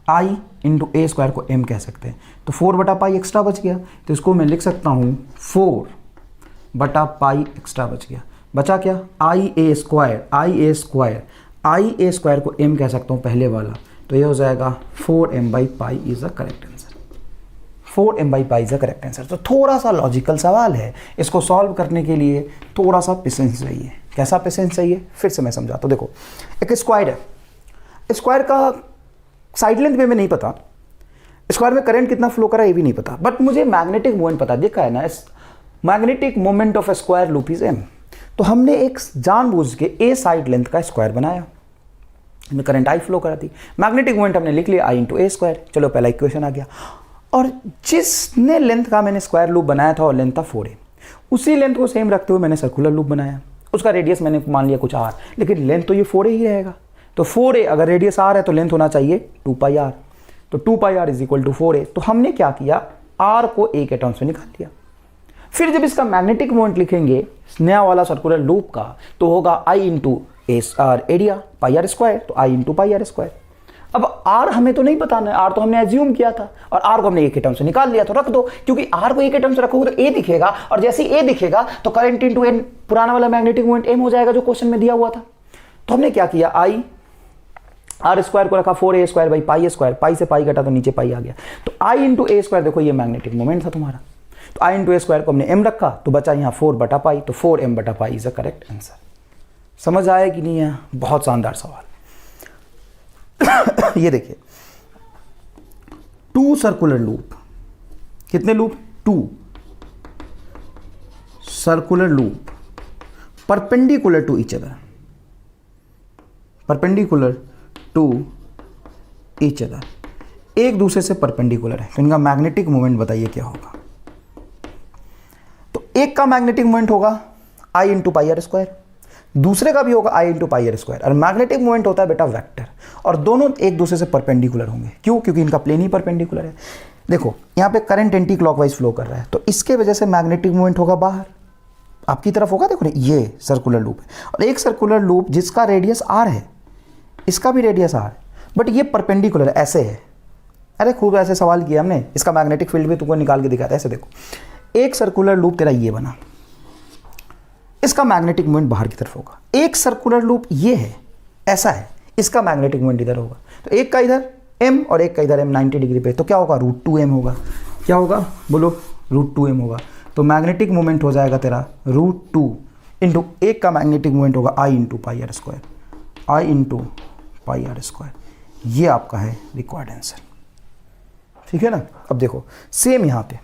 i इंटू ए स्क्वायर को m कह सकते हैं। तो 4 बटा पाई एक्स्ट्रा बच गया, तो इसको मैं लिख सकता हूँ 4 बटा पाई एक्स्ट्रा बच गया। बचा क्या, i A square, i A square को m कह सकता हूँ पहले वाला, तो ये हो जाएगा 4m by pi is the correct answer. 4m by pi is the correct answer. तो थोड़ा सा लॉजिकल सवाल है, इसको सॉल्व करने के लिए थोड़ा सा पेशेंस चाहिए। कैसा पेशेंस चाहिए, फिर से मैं समझाता हूँ। देखो एक स्क्वायर है, स्क्वायर का साइड लेंथ में नहीं पता, स्क्वायर में करंट कितना फ्लो कर रहा है ये भी नहीं पता, बट मुझे मैग्नेटिक मोमेंट पता, देखा है ना, magnetic moment of A square loop is m। तो हमने एक जानबूझ के ए साइड लेंथ का स्क्वायर बनाया, में करंट आई फ्लो करा थी, मैग्नेटिक मोमेंट हमने लिख लिया i इंटू ए स्क्वायर। चलो पहला इक्वेशन आ गया। और जिसने लेंथ का मैंने स्क्वायर लूप बनाया था और लेंथ था 4a, उसी लेंथ को सेम रखते हुए मैंने सर्कुलर लूप बनाया। उसका रेडियस मैंने मान लिया कुछ r, लेकिन लेंथ तो ये 4a ही रहेगा। तो 4a अगर रेडियस r है तो लेंथ होना चाहिए 2 पाई r। तो 2 pi r is equal to 4a। तो हमने क्या किया, r को a के टर्म्स में निकाल दिया। फिर जब इसका मैग्नेटिक मोमेंट लिखेंगे नया वाला सर्कुलर लूप का, तो होगा i into area pi r square, तो i into pi r square. अब r हमें तो नहीं बताना है, r तो हमने एज्यूम किया था और r को हमने a के टर्म से निकाल लिया, तो रख दो, क्योंकि r को a के टर्म से रखोगे तो a दिखेगा, और जैसे ही a दिखेगा तो करंट इंटू n, पुराना वाला मैग्नेटिक मोमेंट m हो जाएगा जो क्वेश्चन में दिया हुआ था। तो हमने क्या किया, i r स्क्वायर को रखा 4a square by pi square, pi से पाई कटा तो नीचे पाई आ गया। तो i इंटू ए स्क्वायर, देखो ये मैग्नेटिक मोमेंट था तुम्हारा, तो i इंटू ए स्क्वायर को हमने m रखा, तो बचा यहाँ 4 बटा पाई, तो 4m बटा pi is the correct answer. समझ आया कि नहीं है, बहुत शानदार सवाल। ये देखिए 2 सर्कुलर लूप, कितने loop, 2 circular loop perpendicular to each other, perpendicular to each other, एक दूसरे से परपेंडिकुलर है, तो इनका मैग्नेटिक मोमेंट बताइए क्या होगा। तो एक का मैग्नेटिक मोमेंट होगा i into pi r square, दूसरे का भी होगा i into pi r square. और मैग्नेटिक मोमेंट होता है बेटा वेक्टर, और दोनों एक दूसरे से परपेंडिकुलर होंगे। क्यों, क्योंकि इनका प्लेन ही परपेंडिकुलर है। देखो यहाँ पे करंट एंटी क्लॉकवाइज फ्लो कर रहा है, तो इसके वजह से मैग्नेटिक मोमेंट होगा बाहर, आपकी तरफ होगा। देखो ये सर्कुलर लूप है, और एक सर्कुलर लूप जिसका रेडियस r है, इसका भी रेडियस r है, बट ये परपेंडिकुलर ऐसे है। अरे खूब ऐसे सवाल किया हमने, इसका मैग्नेटिक फील्ड भी तुमको निकाल के दिखाता है। ऐसे देखो एक सर्कुलर लूप तेरा ये बना, इसका मैग्नेटिक मोमेंट बाहर की तरफ होगा। एक सर्कुलर लूप ये है, ऐसा है, इसका मैग्नेटिक मोमेंट इधर होगा। तो एक का इधर m और एक का इधर m 90 डिग्री पे, तो क्या होगा, √2m होगा। क्या होगा बोलो, √2m होगा। तो मैग्नेटिक मोमेंट हो जाएगा तेरा √2 इंटू एक का मैग्नेटिक मोमेंट होगा i into pi r square, i into pi r square. ये आपका है रिक्वायर्ड आंसर, ठीक है ना। अब देखो सेम यहाँ पे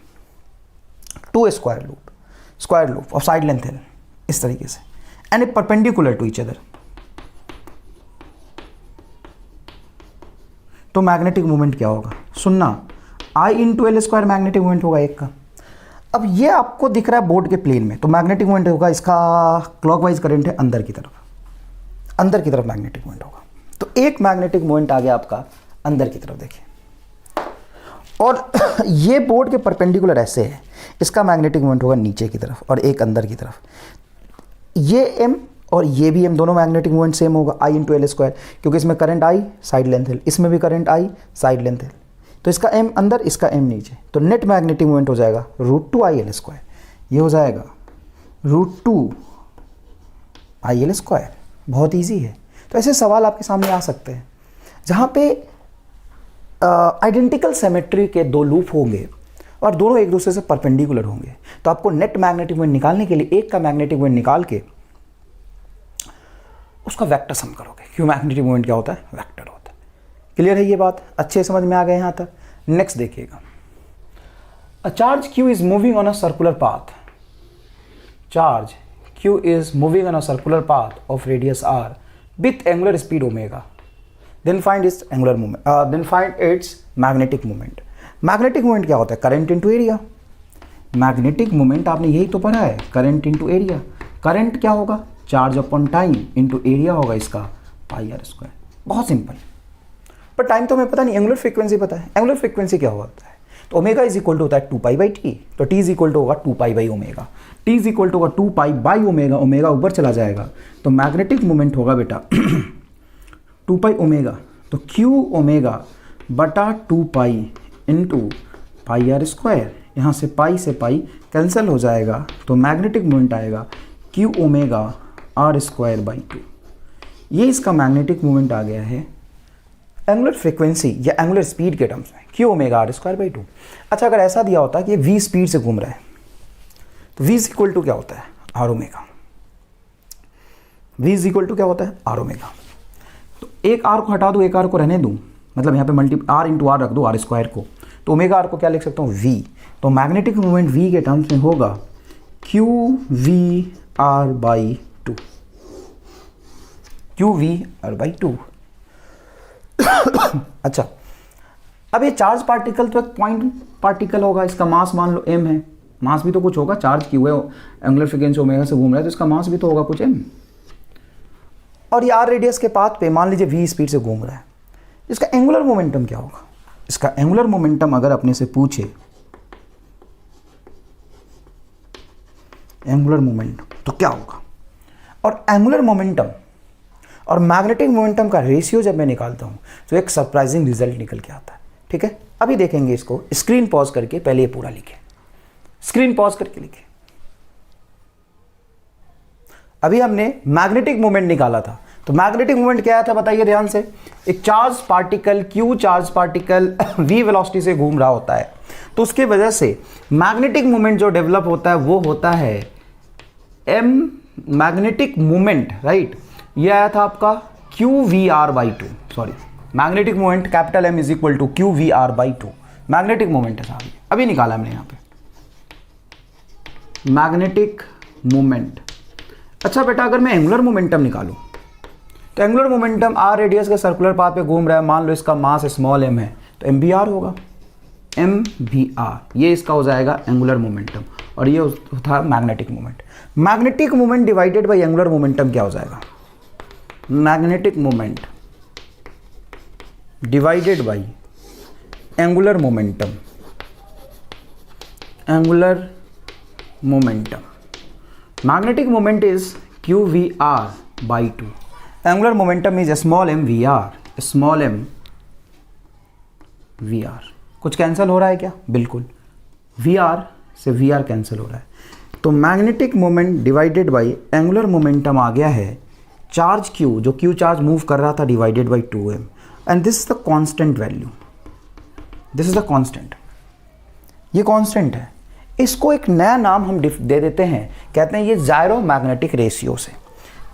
2 स्क्वायर लूप और साइड लेंथ है इस तरीके से, and a perpendicular to each other, तो मैग्नेटिक मोमेंट क्या होगा, सुनना, i into l square magnetic moment होगा एक का। अब ये आपको दिख रहा है बोर्ड के प्लेन में, तो मैग्नेटिक मोमेंट होगा, इसका क्लॉकवाइज करंट है अंदर की तरफ मैग्नेटिक मोमेंट होगा। तो एक मैग्नेटिक मोमेंट आ गया आपका अंदर की तरफ, देखिए। और ये बोर्ड के परपेंडिकुलर ऐसे है, इसका मैग्नेटिक मोमेंट होगा नीचे की तरफ और एक अंदर की तरफ। ये m और ये भी m, दोनों मैग्नेटिक मोमेंट सेम होगा, i इंटू एल स्क्वायर, क्योंकि इसमें करंट i साइड लेंथ है, इसमें भी करंट i साइड लेंथ है। तो इसका m अंदर, इसका m नीचे, तो नेट मैग्नेटिक मोमेंट हो जाएगा √2 i एल स्क्वायर। ये हो जाएगा √2 i एल स्क्वायर। बहुत ईजी है। तो ऐसे सवाल आपके सामने आ सकते हैं जहाँ पे आइडेंटिकल सिमेट्री के 2 लूप होंगे और दोनों एक दूसरे से परपेंडिकुलर होंगे, तो आपको नेट मैग्नेटिक मोमेंट निकालने के लिए एक का मैग्नेटिक मोमेंट निकाल के उसका वेक्टर सम करोगे। क्यों, मैग्नेटिक मोमेंट क्या होता है, वेक्टर होता है। क्लियर है ये बात, अच्छे समझ में आ गए यहाँ तक। नेक्स्ट देखिएगा, a charge q is moving on a circular path, charge q is moving on a circular path of radius r with angular speed omega, then find its angular moment, then find its magnetic moment. Magnetic moment क्या होता है, current into area. Magnetic moment आपने यही तो पढ़ा है, current into area. Current क्या होगा, charge upon time into area होगा इसका पाई आर स्क्वायर। बहुत सिंपल। पर टाइम तो हमें पता नहीं, एंगुलर फ्रीक्वेंसी पता है। एंगुलर फ्रीक्वेंसी क्या होता है, तो ओमेगा इज इक्वल टू होता है 2π/t, तो t इज इक्वल टू होगा 2π/ω, t इज इक्वल टू होगा 2π/ω, ओमेगा ऊपर चला जाएगा तो मैग्नेटिक मोमेंट होगा बेटा 2π ω, तो q ओमेगा बटा 2π इंटू πr², यहाँ से पाई कैंसिल हो जाएगा तो मैग्नेटिक मोमेंट आएगा q ओमेगा r²/2। ये इसका मैग्नेटिक मोमेंट आ गया है एंगुलर फ्रीक्वेंसी या एंगुलर स्पीड के टर्म्स में, q ओमेगा r²/2। अच्छा, अगर ऐसा दिया होता कि ये v स्पीड से घूम रहा है तो v इज इक्वल टू क्या होता है, r omega. v is equal to क्या होता है, r ओमेगा। तो एक r को हटा दूँ, एक r को रहने दूँ, मतलब यहाँ पे r इंटू r रख दो r² को, तो ओमेगा r को क्या लिख सकता हूँ, v। तो मैग्नेटिक मोमेंट v के टर्म्स में होगा qvr/2, qvr/2। अच्छा, अब ये चार्ज पार्टिकल तो एक पॉइंट पार्टिकल होगा, इसका मास मान लो m है, मास भी तो कुछ होगा, चार्ज क्यों है, एंगुलर फ्रीक्वेंसी ओमेगा से घूम रहा है तो इसका मास भी तो होगा कुछ m। और ये r रेडियस के पाथ पे मान लीजिए v स्पीड से घूम रहा है, इसका एंगुलर मोमेंटम क्या होगा। इसका एंगुलर मोमेंटम अगर अपने से पूछे, एंगुलर मोमेंटम तो क्या होगा, और एंगुलर मोमेंटम और मैग्नेटिक मोमेंटम का रेशियो जब मैं निकालता हूं तो एक सरप्राइजिंग रिजल्ट निकल के आता है। ठीक है, अभी देखेंगे इसको, स्क्रीन पॉज करके पहले ये पूरा लिखे, स्क्रीन पॉज करके लिखे। अभी हमने मैग्नेटिक मोमेंट निकाला था, तो मैग्नेटिक मोमेंट क्या था बताइए ध्यान से। एक charge particle q charge particle v velocity से घूम रहा होता है, तो उसके वजह से मैग्नेटिक मोमेंट जो डेवलप होता है वो होता है m मैग्नेटिक मोमेंट, राइट। ये आया था आपका qvr/2, sorry magnetic moment capital M is equal to qvr/2, magnetic moment है साहब, अभी निकाला हमने यहाँ पे मैग्नेटिक मोमेंट। अच्छा बेटा, अगर मैं एंगुलर मोमेंटम निकालूं तो एंगुलर मोमेंटम r रेडियस के सर्कुलर पाथ पे घूम रहा है, मान लो इसका मास स्मॉल m है तो mvr होगा, mvr ये इसका हो जाएगा एंगुलर मोमेंटम, और ये था magnetic moment. Magnetic moment divided by angular momentum क्या हो जाएगा, magnetic moment divided by angular momentum, angular momentum. Magnetic moment is qvr/2, angular momentum is small m vr, small m vr। कुछ cancel हो रहा है क्या, बिल्कुल, vr से vr कैंसिल हो रहा है, तो magnetic moment divided by angular momentum आ गया है चार्ज q, जो q चार्ज मूव कर रहा था, divided by 2m, and this is the constant value, this is the constant, ये कांस्टेंट है। इसको एक नया नाम हम दे देते हैं, कहते हैं ये जायरो मैग्नेटिक रेशियो से,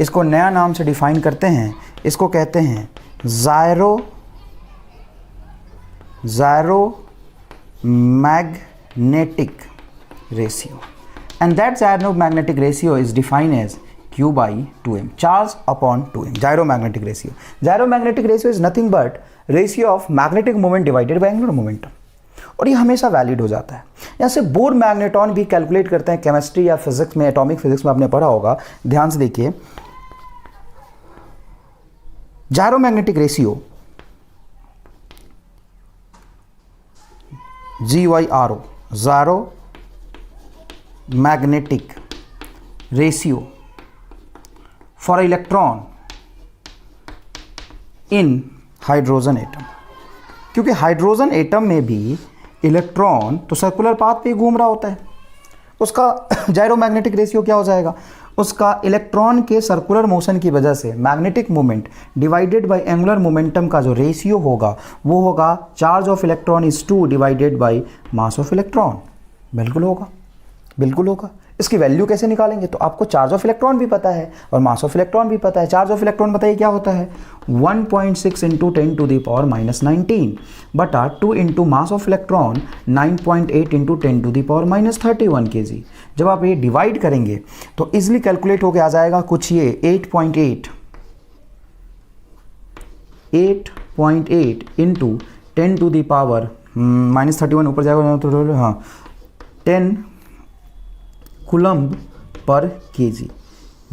इसको नया नाम से डिफाइन करते हैं, इसको कहते हैं gyromagnetic ratio, and that gyromagnetic ratio is defined as q/2m, charge upon 2m, gyromagnetic ratio. Gyromagnetic ratio is nothing but ratio of magnetic moment divided by angular momentum, और ये हमेशा valid हो जाता है। यहाँ से bore magneton भी calculate करते हैं, केमिस्ट्री या फिजिक्स में, एटॉमिक फिजिक्स में आपने पढ़ा होगा, ध्यान से देखिए। Gyromagnetic ratio GYRO, gyromagnetic ratio for electron in hydrogen atom, क्योंकि हाइड्रोजन एटम में भी इलेक्ट्रॉन तो सर्कुलर पाथ पे घूम रहा होता है, उसका जायरो मैग्नेटिक रेशियो क्या हो जाएगा, उसका इलेक्ट्रॉन के सर्कुलर मोशन की वजह से magnetic moment divided by angular momentum का जो रेशियो होगा वो होगा charge of electron is 2 divided by mass of electron. बिल्कुल होगा, बिल्कुल होगा। इसकी वैल्यू कैसे निकालेंगे, तो आपको चार्ज ऑफ इलेक्ट्रॉन भी पता है और मास ऑफ इलेक्ट्रॉन भी पता है। चार्ज ऑफ इलेक्ट्रॉन बताइए क्या होता है, 1.6 इंटू 10⁻⁻19 बटा 2 into mass of electron 9.8 into 10⁻31 kg। जब आप ये डिवाइड करेंगे तो इजिली कैलकुलेट होके आ जाएगा कुछ ये 8.8 इंटू 10⁻31 ऊपर जाएगा, हाँ 10 कूलम्ब पर केजी।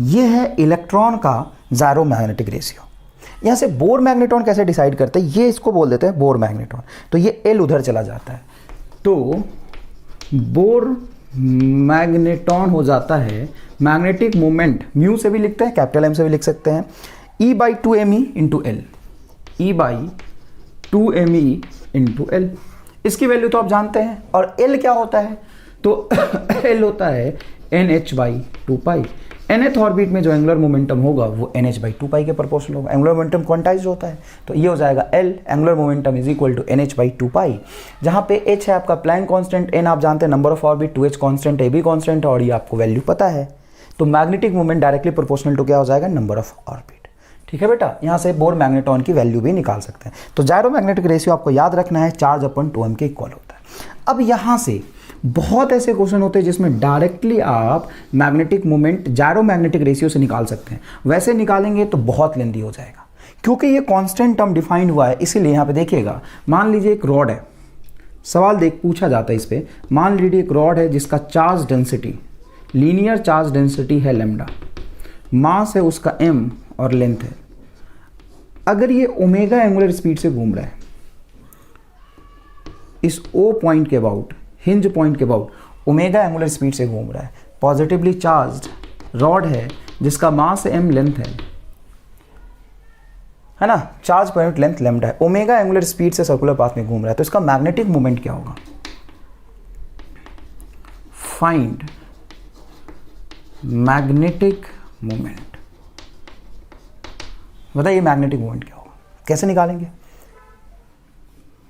ये है इलेक्ट्रॉन का जायरो मैग्नेटिक रेशियो। यहाँ से बोर मैग्नेट्रॉन कैसे डिसाइड करते हैं, ये इसको बोल देते हैं बोर मैग्नेट्रॉन, तो ये L उधर चला जाता है, तो बोर मैग्नेट्रॉन हो जाता है मैग्नेटिक मोमेंट, म्यू से भी लिखते हैं, कैपिटल M से भी लिख सकते हैं, E/2me into L, E/2me into L. इसकी वैल्यू तो आप जानते हैं, और L क्या होता है, तो L होता है NH/2π। nth ऑर्बिट में जो एंगुलर मोमेंटम होगा वो NH/2π के प्रोपोर्शनल होगा। एंगुलर मोमेंटम क्वांटाइज्ड होता है, तो ये हो जाएगा L angular momentum is equal to NH/2π, जहाँ पे H है आपका प्लैंक कांस्टेंट, N आप जानते हैं number of orbit, 2H constant, A भी कांस्टेंट है, और ये आपको वैल्यू पता है, तो magnetic moment directly proportional to क्या हो जाएगा, नंबर ऑफ ऑर्बिट। ठीक है बेटा, यहाँ से बोर मैग्नेट्रॉन की वैल्यू भी निकाल सकते हैं। तो जायरोमैग्नेटिक रेशियो आपको याद रखना है, चार्ज अपॉन 2m के इक्वल होता है। अब यहाँ से बहुत ऐसे क्वेश्चन होते हैं जिसमें डायरेक्टली आप मैग्नेटिक मोमेंट जायरोमैग्नेटिक रेशियो से निकाल सकते हैं, वैसे निकालेंगे तो बहुत लेंदी हो जाएगा, क्योंकि ये कांस्टेंट टर्म डिफाइंड हुआ है, इसीलिए यहाँ पे देखिएगा, मान लीजिए एक रॉड है, सवाल पूछा जाता है इस पर, मान लीजिए एक रॉड है जिसका charge density, linear charge density है लैम्डा, मास है उसका m और लेंथ है। अगर ये ओमेगा एंगुलर स्पीड से घूम रहा है इस O पॉइंट के अबाउट, हिंज पॉइंट के अबाउट ओमेगा एंगुलर स्पीड से घूम रहा है, पॉजिटिवली चार्ज्ड रॉड है जिसका मास m, लेंथ है ना, चार्ज पॉइंट लेंथ लैम्डा है, ओमेगा एंगुलर स्पीड से सर्कुलर पाथ में घूम रहा है, तो इसका मैग्नेटिक मोमेंट क्या होगा, फाइंड मैग्नेटिक मोमेंट। बताइए मैग्नेटिक मोमेंट क्या होगा, कैसे निकालेंगे,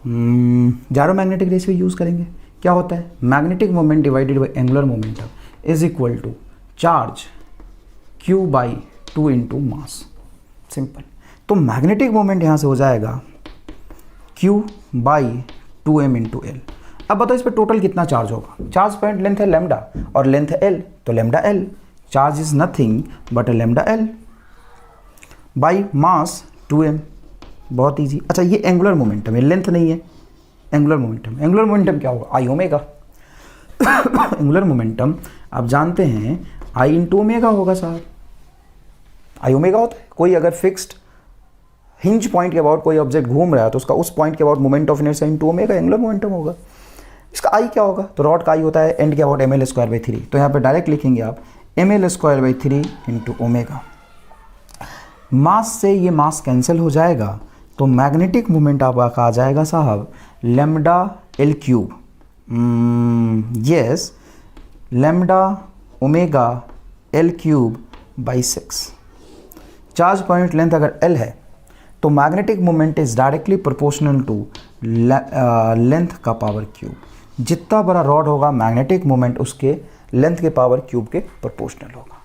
जायरोमैग्नेटिक रेशियो यूज करेंगे। क्या होता है, magnetic moment divided by angular momentum is equal to charge Q/2 into mass, simple. तो मैग्नेटिक मोमेंट यहां से हो जाएगा Q/2m इंटू एल। अब बताओ इस पर टोटल कितना चार्ज होगा, चार्ज पॉइंट लेंथ है लैम्डा और लेंथ है L, तो lambda L, charge is nothing but lambda L by mass 2m, बहुत इजी। अच्छा ये एंगुलर मोमेंटम है, लेंथ नहीं है, एंगुलर मोमेंटम, एंगुलर मोमेंटम क्या होगा, आई ओमेगा। एंगुलर मोमेंटम आप जानते हैं आई इंटू ओमेगा होगा साहब, आई ओमेगा होता है। कोई अगर फिक्स्ड हिंज पॉइंट के अबाउट कोई ऑब्जेक्ट घूम रहा है तो उसका उस पॉइंट के about moment of inertia into omega angular momentum होगा। इसका आई क्या होगा, तो रॉड का आई होता है एंड के अबाउट ml²/3, तो यहाँ पे डायरेक्ट लिखेंगे आप ml²/3 इंटू ओमेगा। मास से ये मास कैंसिल हो जाएगा, तो मैग्नेटिक मोमेंट आपका आ जाएगा साहब lambda L³, yes, lambda omega L³/6। Charge point length अगर L है तो magnetic moment is directly proportional to length का पावर क्यूब। जितना बड़ा रॉड होगा मैग्नेटिक मोमेंट उसके लेंथ के पावर क्यूब के प्रोपोर्शनल होगा।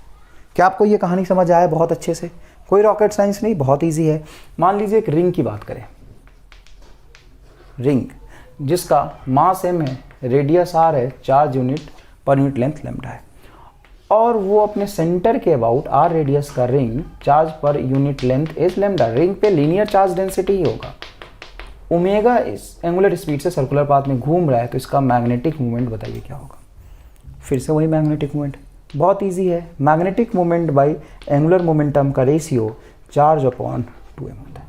क्या आपको ये कहानी समझ आया बहुत अच्छे से, कोई रॉकेट साइंस नहीं, बहुत इजी है। मान लीजिए एक रिंग की बात करें, रिंग जिसका मास m है, रेडियस r है, charge unit per unit length lambda है, और वो अपने सेंटर के अबाउट r रेडियस का ring, charge per unit length is lambda. Ring पे लीनियर चार्ज डेंसिटी ही होगा, ओमेगा इस एंगुलर स्पीड से सर्कुलर पाथ में घूम रहा है, तो इसका मैग्नेटिक मोमेंट बताइए क्या होगा। फिर से वही मैग्नेटिक मोमेंट, बहुत इजी है, magnetic moment bye angular momentum का रेशियो चार्ज अपॉन 2m होता है।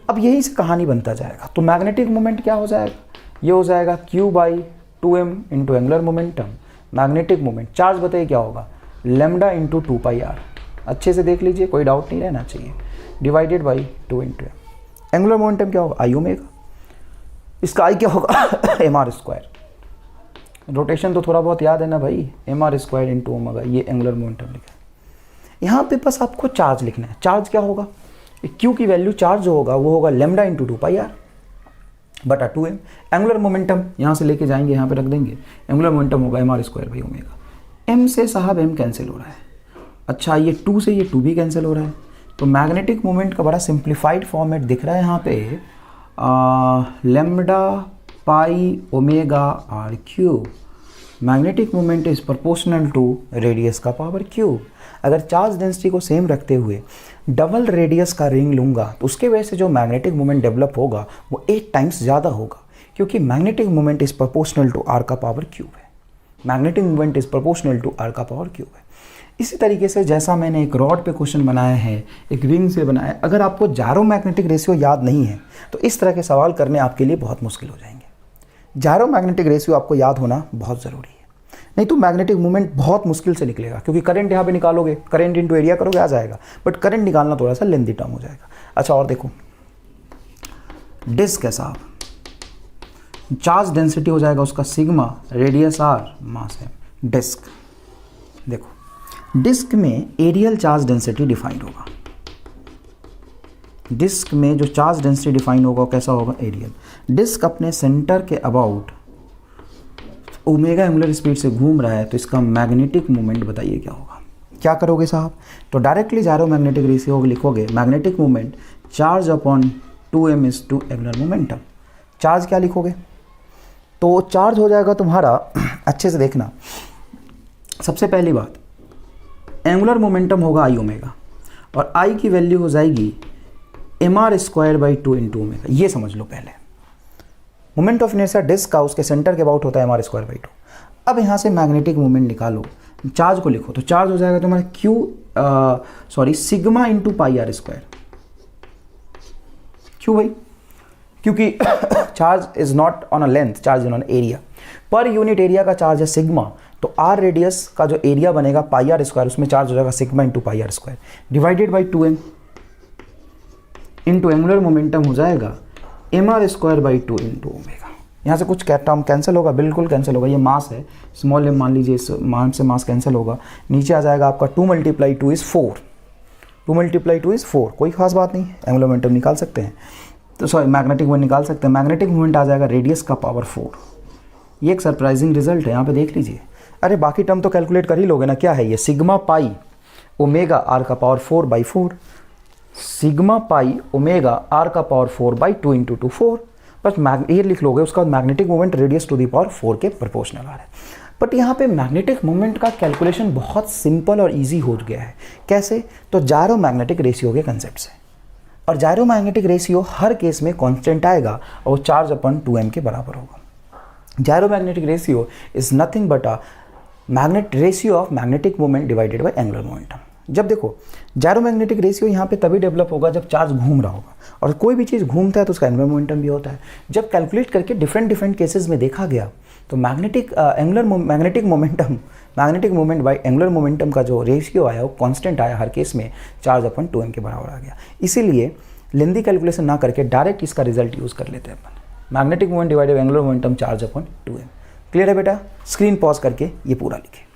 अब यही से कहानी बनता जाएगा, तो मैग्नेटिक मोमेंट क्या हो जाएगा, ये हो जाएगा Q/2m into angular momentum, magnetic moment charge बताइए क्या होगा, लैम्डा इंटू 2πr, अच्छे से देख लीजिए, कोई डाउट नहीं रहना चाहिए, divided by 2 into m। Angular momentum क्या होगा, आई ओमेगा, इसका आई क्या होगा mr², रोटेशन तो थोड़ा बहुत याद है ना भाई, mr² इंटू ओमेगा, ये एंगुलर मोमेंटम लिखा है। यहाँ पे बस आपको चार्ज लिखना है, चार्ज क्या होगा, Q की वैल्यू चार्ज जो होगा वो होगा लैम्डा इंटू 2πr बटा 2m। एंगुलर मोमेंटम यहाँ से लेके जाएंगे, यहाँ पे रख देंगे, एंगुलर मोमेंटम होगा mr²/ओमेगा। m से साहब m कैंसिल हो रहा है, अच्छा ये 2 से ये 2 भी कैंसिल हो रहा है, तो मैग्नेटिक मोमेंट का बड़ा सिंप्लीफाइड फॉर्मेट दिख रहा है यहाँ पे, lambda pi omega r³। Magnetic moment is proportional to radius का पावर क्यूब। अगर चार्ज डेंसिटी को सेम रखते हुए डबल रेडियस का रिंग लूँगा तो उसके वजह से जो मैग्नेटिक मोमेंट डेवलप होगा वो 8 टाइम्स ज़्यादा होगा, क्योंकि magnetic moment is proportional to r का पावर क्यूब है। Magnetic moment is proportional to r का पावर क्यूब है। इसी तरीके से जैसा मैंने एक रॉड पे क्वेश्चन बनाया है, एक रिंग से बनाया है, अगर आपको जायरोमैग्नेटिक रेशियो याद नहीं है तो इस तरह के सवाल करने आपके लिए बहुत मुश्किल हो जाएंगे। जायरोमैग्नेटिक रेशियो आपको याद होना बहुत ज़रूरी है, नहीं तो मैग्नेटिक मूवमेंट बहुत मुश्किल से निकलेगा, क्योंकि करंट यहाँ पे निकालोगे, करंट इनटू एरिया करोगे आ जाएगा, बट करंट निकालना थोड़ा सा लेंथी टर्म हो जाएगा। अच्छा और देखो, डिस्क है साहब, चार्ज डेंसिटी हो जाएगा उसका सिग्मा, रेडियस आर, मास है डिस्क। देखो डिस्क में एरियल चार्ज डेंसिटी डिफाइंड होगा, डिस्क में जो चार्ज डेंसिटी डिफाइन होगा कैसा होगा, एरियल। डिस्क अपने सेंटर के अबाउट ओमेगा एंगुलर स्पीड से घूम रहा है, तो इसका मैग्नेटिक मोमेंट बताइए क्या होगा। क्या करोगे साहब, तो डायरेक्टली जायरोमैग्नेटिक रेशियो लिखोगे, magnetic moment charge upon 2m is to angular momentum. Charge क्या लिखोगे, तो चार्ज हो जाएगा तुम्हारा, अच्छे से देखना, सबसे पहली बात एंगुलर मोमेंटम होगा आई ओमेगा, और आई की वैल्यू हो जाएगी mr² / 2 × ओमेगा। ये समझ लो पहले, मोमेंट ऑफ इनर्शिया डिस्क का उसके सेंटर के अबाउट होता है mr² / 2। अब यहाँ से मैग्नेटिक मोमेंट निकालो, चार्ज को लिखो, तो चार्ज हो जाएगा तुम्हारा सिग्मा इंटू πr²। क्यों भाई, क्योंकि charge is not on a length, charge is on area, per unit area का चार्ज है सिग्मा, तो आर रेडियस का जो एरिया बनेगा πr², उसमें चार्ज हो जाएगा sigma into πr² divided by 2m into angular momentum हो जाएगा mr² / 2 × ओमेगा। यहाँ से कुछ टर्म कैंसिल होगा, बिल्कुल कैंसिल होगा, ये मास है, स्मॉल m मान लीजिए, इस मान से मास कैंसिल होगा, नीचे आ जाएगा आपका 2 × 2 इज़ 4, 2 × 2 इज़ 4, कोई खास बात नहीं, एंगुलर मोमेंटम निकाल सकते हैं, तो सॉरी मैग्नेटिक मोमेंट निकाल सकते हैं। मैग्नेटिक मोमेंट आ जाएगा रेडियस का पावर 4। ये एक सरप्राइजिंग रिजल्ट है, यहाँ पे देख लीजिए। अरे बाकी टर्म तो कैलकुलेट कर ही लोगे ना, क्या है ये, सिग्मा पाई ओमेगा आर का power 4/4, sigma pi omega r का पावर 4/2 × 2 4, बस ये लिख लोगे, उसका magnetic moment radius to the power 4 के प्रोपोर्शनल आ रहा है। बट यहाँ पे मैग्नेटिक मोमेंट का कैलकुलेशन बहुत सिंपल और इजी हो गया है। कैसे, तो जायरोमैग्नेटिक रेशियो के कंसेप्ट से, और जायरोमैग्नेटिक रेशियो हर केस में कांस्टेंट आएगा और चार्ज अपॉन 2m के बराबर होगा। Gyromagnetic ratio is nothing but a ratio of magnetic moment divided by angular momentum. जब देखो जायरोमैग्नेटिक रेशियो यहाँ पे तभी डेवलप होगा जब चार्ज घूम रहा होगा, और कोई भी चीज़ घूमता है तो उसका एंगुलर मोमेंटम भी होता है। जब कैलकुलेट करके डिफरेंट केसेस में देखा गया तो magnetic moment bye angular momentum का जो रेशियो आया वो कांस्टेंट आया, हर केस में चार्ज अपॉन 2m के बराबर आ गया। इसीलिए लेंदी कैलकुलेशन ना करके डायरेक्ट इसका रिजल्ट यूज़ कर लेते हैं अपन, magnetic moment divided angular momentum charge upon 2m। Clear है बेटा, स्क्रीन पॉज करके ये पूरा लिखे।